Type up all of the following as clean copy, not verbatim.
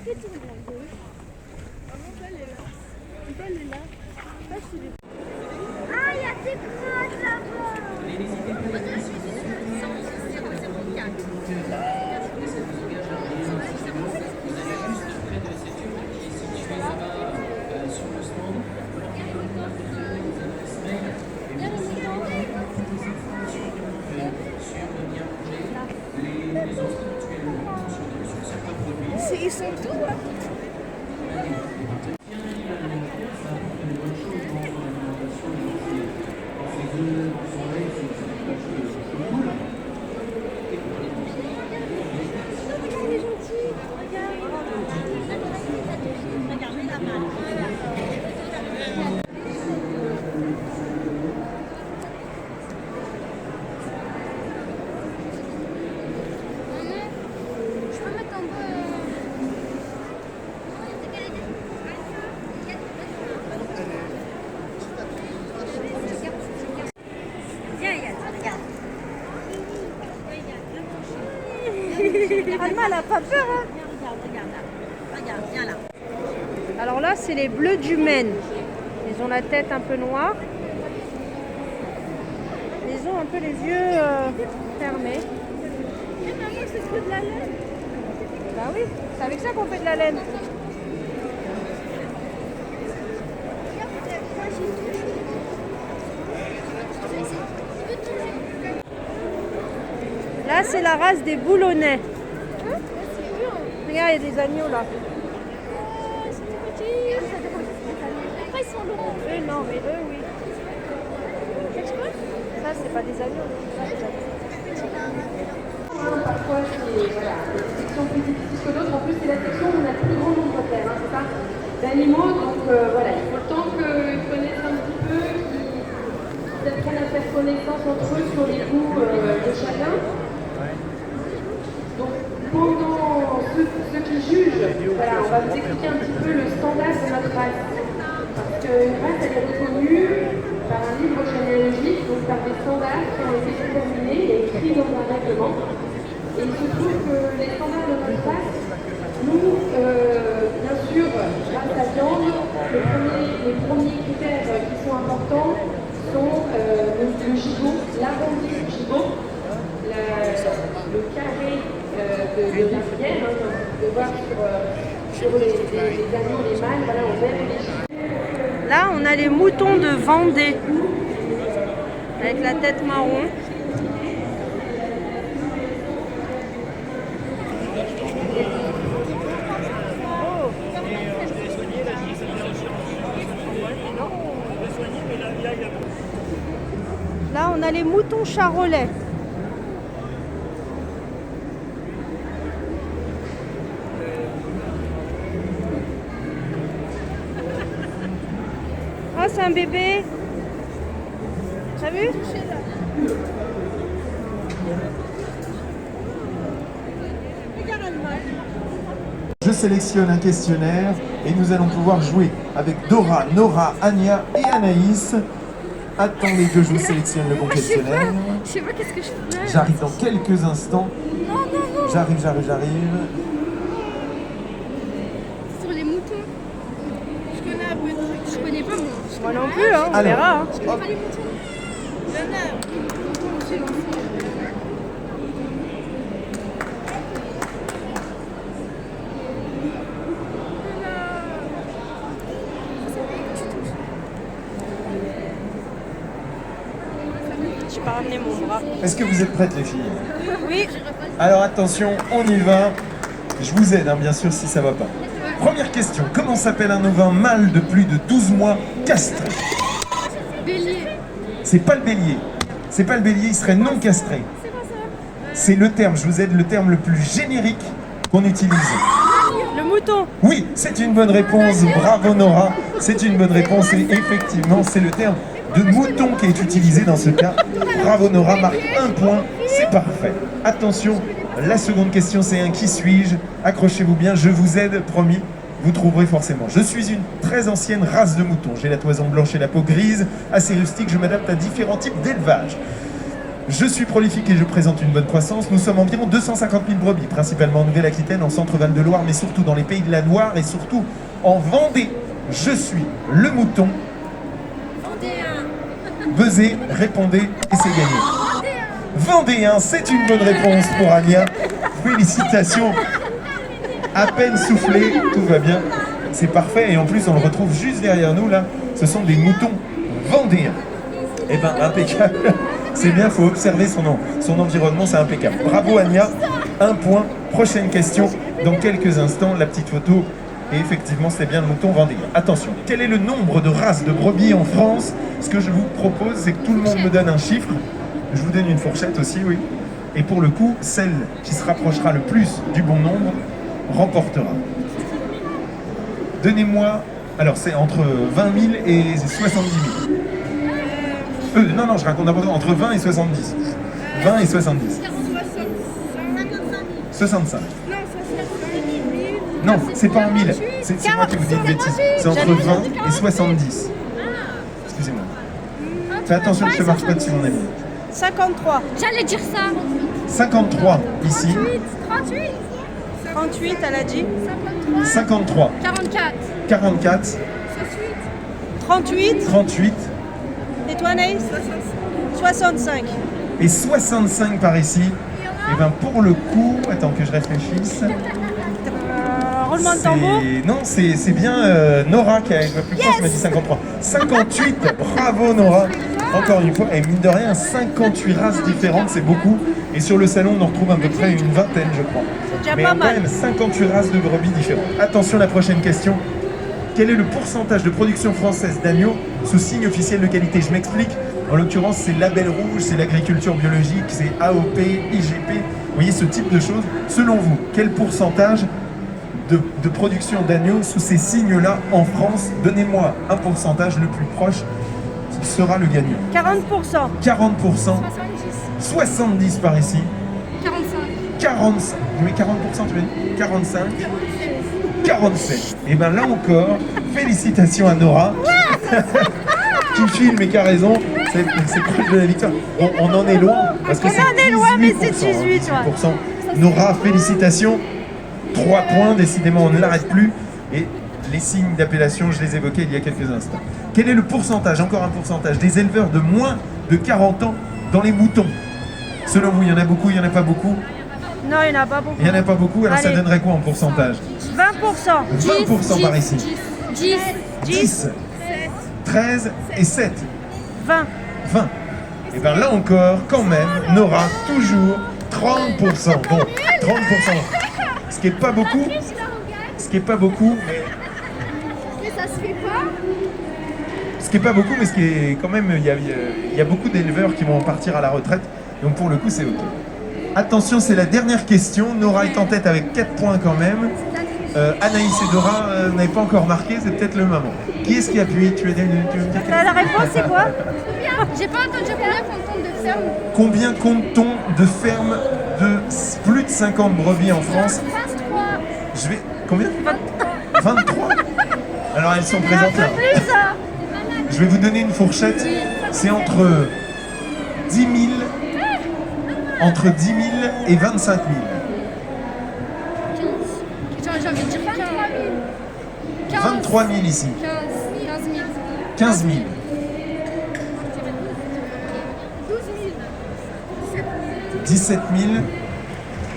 fait tourner à gauche. Elle est là. Ah, il y a des grottes là-bas. Ils sont tous là. Alma, elle a pas peur, hein? Regarde, viens là. Alors là, c'est les bleus du Maine. Ils ont la tête un peu noire. Ils ont un peu les yeux fermés. Mais maman, c'est que de la laine. Bah oui, c'est avec ça qu'on fait de la laine. Là, c'est la race des boulonnais. Regarde, il y a des agneaux là. C'est tout petit. Après, ils sont longs. Eux, non, mais eux, oui. Ça, c'est pas des agneaux. Parfois, c'est voilà, des sections plus difficiles que d'autres. En plus, c'est la section où on a le plus grand nombre c'est ça, d'animaux. Donc voilà, il faut le temps qu'ils connaissent un petit peu, qu'ils apprennent à faire connaissance entre eux sur les goûts de chacun. Donc pendant ceux qui jugent, voilà, on va vous expliquer un petit peu le standard de notre race. Parce qu'une race, elle est reconnue par un livre généalogique, donc par des standards qui ont été déterminés et écrits dans un règlement. Et il se trouve que les standards de notre race, nous, bien sûr, grâce à viande, les premiers critères qui sont importants sont le gigot, l'arrondi du gigot, le carré de la rivière, de voir sur les agneaux, les mâles, voilà, on aime les gigots. Là, on a les moutons de Vendée, avec la tête marron. Là, on a les moutons charolais. Ah, c'est un bébé. T'as vu? Je sélectionne un questionnaire et nous allons pouvoir jouer avec Dora, Nora, Anya et Anaïs. Attendez que je vous sélectionne le bon questionnaire. Je sais pas qu'est-ce que je fais. J'arrive dans quelques instants. Non. J'arrive. Sur les moutons. Je connais un peu. Je connais pas moi. Moi non plus, hein, on verra. Hein. Je connais pas les moutons. Il y en a. Les moutons aussi. Je vais pas ramener mon bras. Est-ce que vous êtes prêtes les filles? Oui. Alors attention, on y va. Je vous aide, hein, bien sûr, si ça va pas. Première question, comment s'appelle un ovin mâle de plus de 12 mois castré? Bélier. C'est pas le bélier. C'est pas le bélier, il serait non castré. C'est quoi ça? C'est le terme, je vous aide, le terme le plus générique qu'on utilise. Le mouton. Oui, c'est une bonne réponse, bravo Nora. C'est une bonne réponse et effectivement, c'est le terme de mouton qui est utilisé dans ce cas. Bravo Nora, marque un point, c'est parfait. Attention, la seconde question c'est un qui suis-je? Accrochez-vous bien, je vous aide, promis, vous trouverez forcément. Je suis une très ancienne race de moutons. J'ai la toison blanche et la peau grise, assez rustique, je m'adapte à différents types d'élevage. Je suis prolifique et je présente une bonne croissance. Nous sommes environ 250 000 brebis, principalement en Nouvelle-Aquitaine, en Centre-Val de Loire, mais surtout dans les pays de la Loire et surtout en Vendée. Je suis le mouton. Buzzez, répondez et c'est gagné. Vendéen, c'est une bonne réponse pour Ania. Félicitations. À peine soufflé, tout va bien. C'est parfait et en plus on le retrouve juste derrière nous là. Ce sont des moutons vendéens. Eh ben impeccable. C'est bien, il faut observer son environnement, c'est impeccable. Bravo Ania, 1 point. Prochaine question, dans quelques instants, la petite photo. Et effectivement, c'est bien le mouton vendéen. Attention, quel est le nombre de races de brebis en France? Ce que je vous propose, c'est que tout le monde me donne un chiffre. Je vous donne une fourchette aussi, oui. Et pour le coup, celle qui se rapprochera le plus du bon nombre remportera. Donnez-moi... Alors, c'est entre 20 000 et 70 000. Non, je raconte n'importe quoi. Entre 20 et 70. 20 et 70. 65. Non, c'est pas en 1000. C'est moi qui vous dis de bêtises. C'est entre 20 et 70. Excusez-moi. Fais attention que je ne marche pas dessus, mon ami. 53. J'allais dire ça. 53 ici. 38. 38, elle a dit. 53. 44. 44. 38. 38. Et toi, Naïs? 65. Et 65 par ici. Et bien pour le coup, attends que je réfléchisse. Roulement de tambour. Non, c'est bien Nora qui est la plus proche, m'a dit 53. 58, bravo Nora. Encore une fois, et mine de rien, 58 races différentes, c'est beaucoup. Et sur le salon, on en retrouve à peu près une vingtaine, je crois. Déjà Mais pas quand mal. même 58 races de brebis différentes. Attention, la prochaine question. Quel est le pourcentage de production française d'agneaux sous signe officiel de qualité? Je m'explique. En l'occurrence, c'est label rouge, c'est l'agriculture biologique, c'est AOP, IGP. Vous voyez ce type de choses. Selon vous, quel pourcentage de production d'agneaux sous ces signes-là en France? Donnez-moi un pourcentage le plus proche, sera le gagnant. 40%. 40%, 70 par ici, 45. 45, mais 40% tu veux dire 45, 47. Et bien là encore, félicitations à Nora, qui filme et qui a raison, c'est proche de la victoire. On en est loin, parce que On en est loin, mais c'est 18, 18%. Nora, félicitations. 3 points, décidément on ne l'arrête plus. Et les signes d'appellation, je les évoquais il y a quelques instants. Quel est le pourcentage, encore un pourcentage, des éleveurs de moins de 40 ans dans les moutons? Selon vous, il y en a beaucoup, il n'y en a pas beaucoup? Non, il n'y en a pas beaucoup. Il n'y en a pas beaucoup, alors ça Allez. donnerait quoi en pourcentage? 20%. 20% par ici. 10. 10, 13 et 7. 20. 20. Et bien là encore, quand même, Nora, toujours 30%. Bon, 30%. Ce qui n'est pas beaucoup, Mais ça se fait pas. ce qui est pas beaucoup, mais ce qui est quand même, il y a beaucoup d'éleveurs qui vont partir à la retraite, donc pour le coup c'est ok. Attention, c'est la dernière question. Nora est en tête avec 4 points quand même. Anaïs et Dora n'avaient pas encore marqué, c'est peut-être le moment. Qui est-ce qui appuie? Tu veux me dire La réponse, c'est quoi? J'ai pas entendu combien compte de ferme. Combien compte-t-on de fermes de plus de 50 brebis en France? 23. Je vais... Combien? 23. Alors elles sont présentes là. Plus ça. Je vais vous donner une fourchette. C'est entre 10 000, et 25 000. J'ai envie de dire 23 000. 23 000 ici. 15 000. 15 000. 12 000. 17 000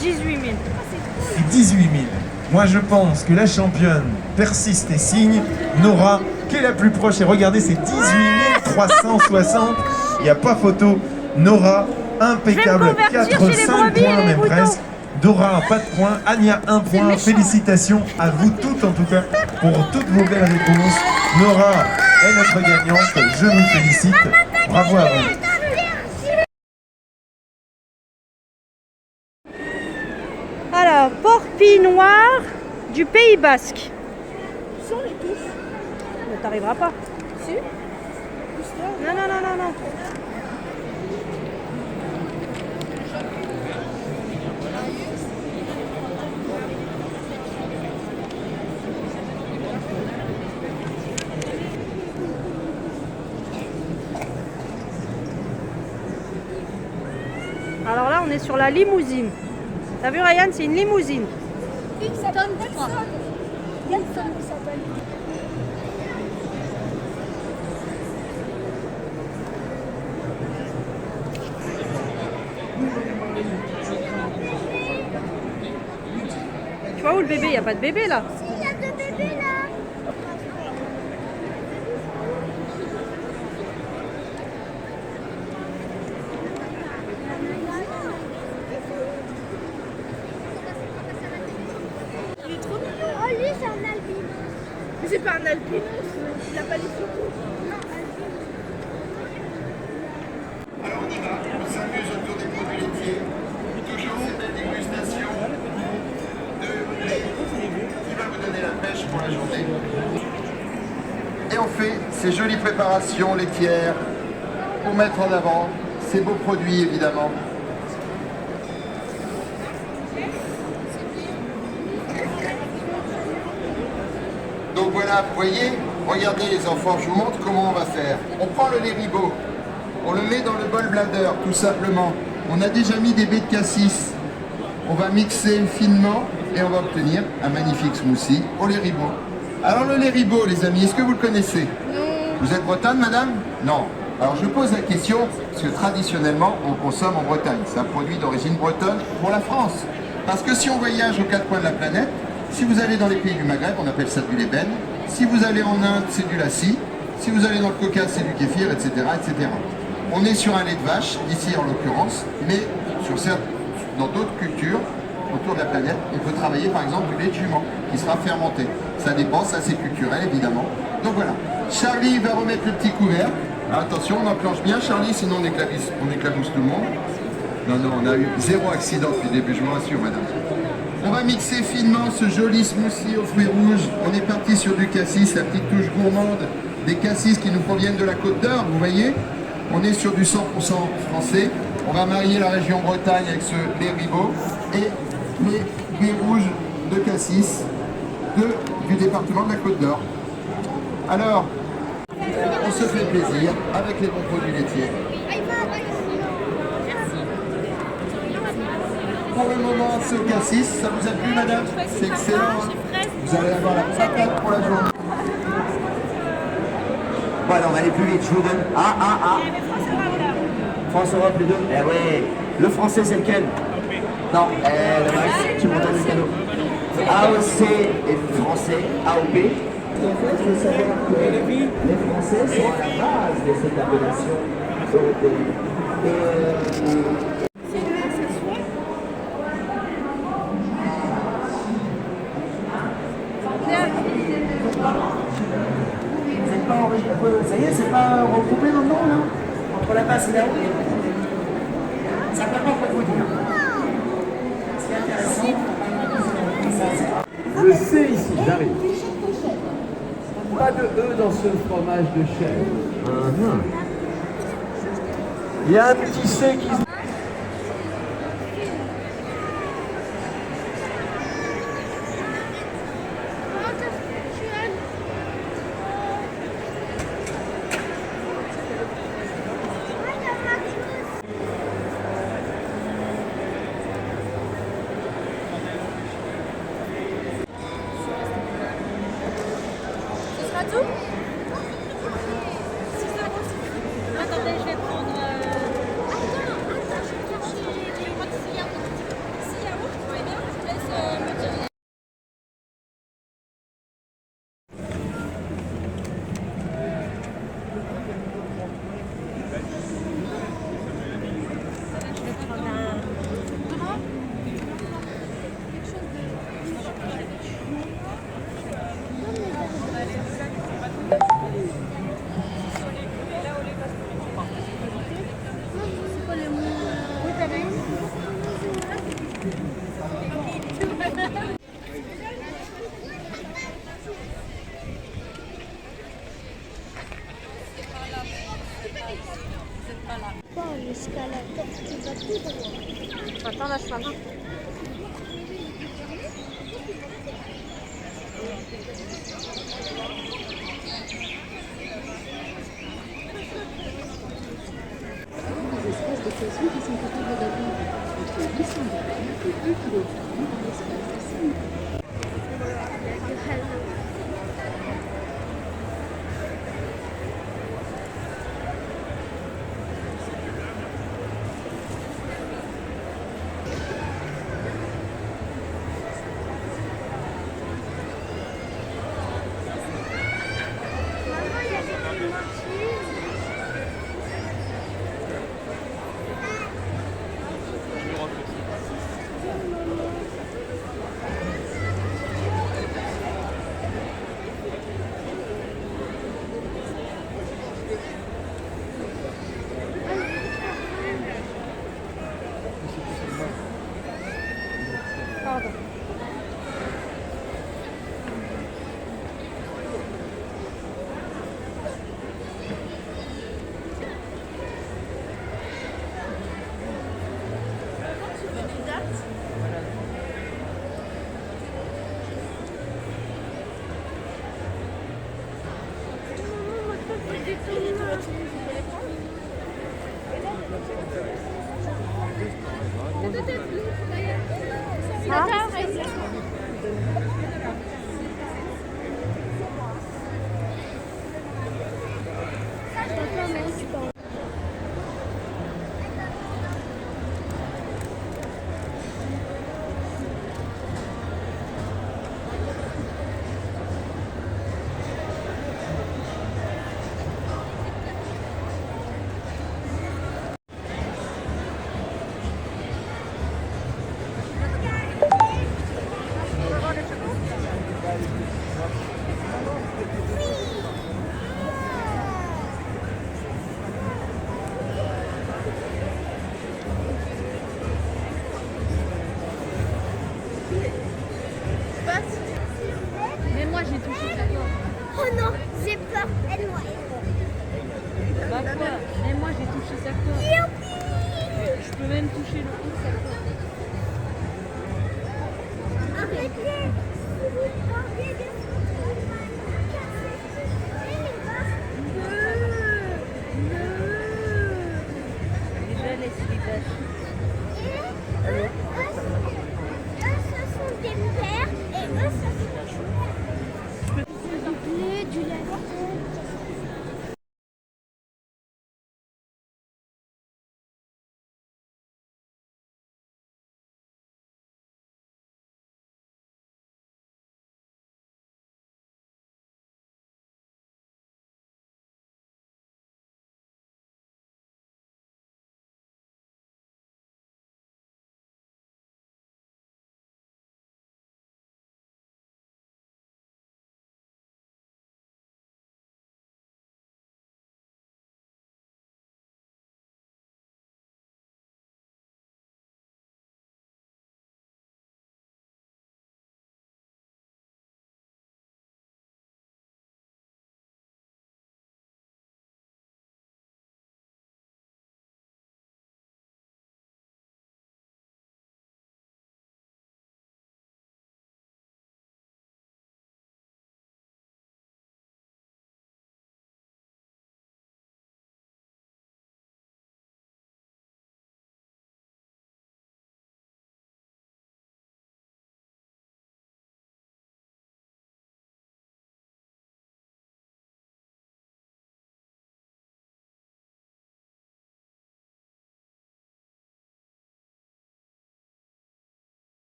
18 000. et 18 000. Moi je pense que la championne persiste et signe. Nora, qui est la plus proche. Et regardez, c'est 18 360. Il n'y a pas photo. Nora, impeccable. Je vais me convertir 4, chez les 5 brebis et points les même moutons. presque. Dora, pas de points. Ania, 1 point. Félicitations à vous toutes en tout cas pour toutes vos belles réponses. Nora est notre gagnante. Je vous félicite. Bravo à vous. Alors, porpille noir du Pays Basque. Sur les touches. Ne t'arrivera pas. Si. Non, non, non, non, non. est sur la limousine. T'as vu Ryan, c'est une limousine. Il s'appelle Nelson. Nelson, il s'appelle. Tu vois où le bébé? Il n'y a pas de bébé là. Il y a deux bébés là. Il est trop mignon. Oh lui c'est un albinos. Mais c'est pas un albinos. Il a pas les photos. Non, albinos. Alors on y va, on s'amuse autour des produits laitiers. Toujours cette belle dégustation de lait qui va vous donner la pêche pour la journée. Et on fait ces jolies préparations laitières pour mettre en avant ces beaux produits évidemment. Donc voilà, vous voyez, regardez les enfants, je vous montre comment on va faire. On prend le lait ribot, on le met dans le bol bladder, tout simplement. On a déjà mis des baies de cassis. On va mixer finement et on va obtenir un magnifique smoothie au lait ribot. Alors le lait ribot, les amis, est-ce que vous le connaissez? Non. Vous êtes bretonne, madame? Non. Alors je pose la question, parce que traditionnellement, on consomme en Bretagne. C'est un produit d'origine bretonne pour la France. Parce que si on voyage aux quatre coins de la planète, si vous allez dans les pays du Maghreb, on appelle ça du lébène. Si vous allez en Inde, c'est du lassi. Si vous allez dans le Caucase, c'est du kéfir, etc., etc. On est sur un lait de vache, ici en l'occurrence, mais dans d'autres cultures autour de la planète, on peut travailler par exemple du lait de jument qui sera fermenté. Ça dépend, ça c'est culturel évidemment. Donc voilà, Charlie va remettre le petit couvert. Alors, attention, on enclenche bien Charlie, sinon on éclabousse tout le monde. Non, non, on a eu zéro accident depuis le début, je vous rassure madame. On va mixer finement ce joli smoothie aux fruits rouges. On est parti sur du cassis, la petite touche gourmande des cassis qui nous proviennent de la Côte d'Or, vous voyez. On est sur du 100% français. On va marier la région Bretagne avec ce lait ribot et les fruits rouges de cassis du département de la Côte d'Or. Alors, on se fait plaisir avec les bons produits laitiers. Pour le moment, ce cassis, ça vous a plu, madame? C'est excellent. Hein, vous allez avoir la patate pour la journée. Bon, alors on va aller plus vite, je vous donne. France Europe, les deux. Eh ouais, le français c'est lequel? Non, Max, tu m'en donnes le cadeau. AOC et français, AOP. En fait, il faut savoir que les Français sont à la base de cette appellation européenne. Ça y est, c'est pas regroupé dans le nom là? Entre la tasse et la roue? Ça peut pas vous dire. Ce qui est intéressant, je sais ici, j'arrive. Pas de E dans ce fromage de chèvre. Il y a un petit C qui se... Attendez, je vais prendre. Attends, je vais chercher les yaourts. Si yaourt, tu vois bien, je te laisse me dire. Jusqu'à la tête qui va tout droit. Attends, lâche la main. Des espèces de poissons qui sont capables d'avoir entre Pardon. Mais moi j'ai touché ta gorge. Oh non, j'ai peur. Aide-moi. Bah quoi? Mais moi j'ai touché sa gorge. Youpi! Je peux même toucher le haut de sa gorge. Arrêtez! Arrêtez!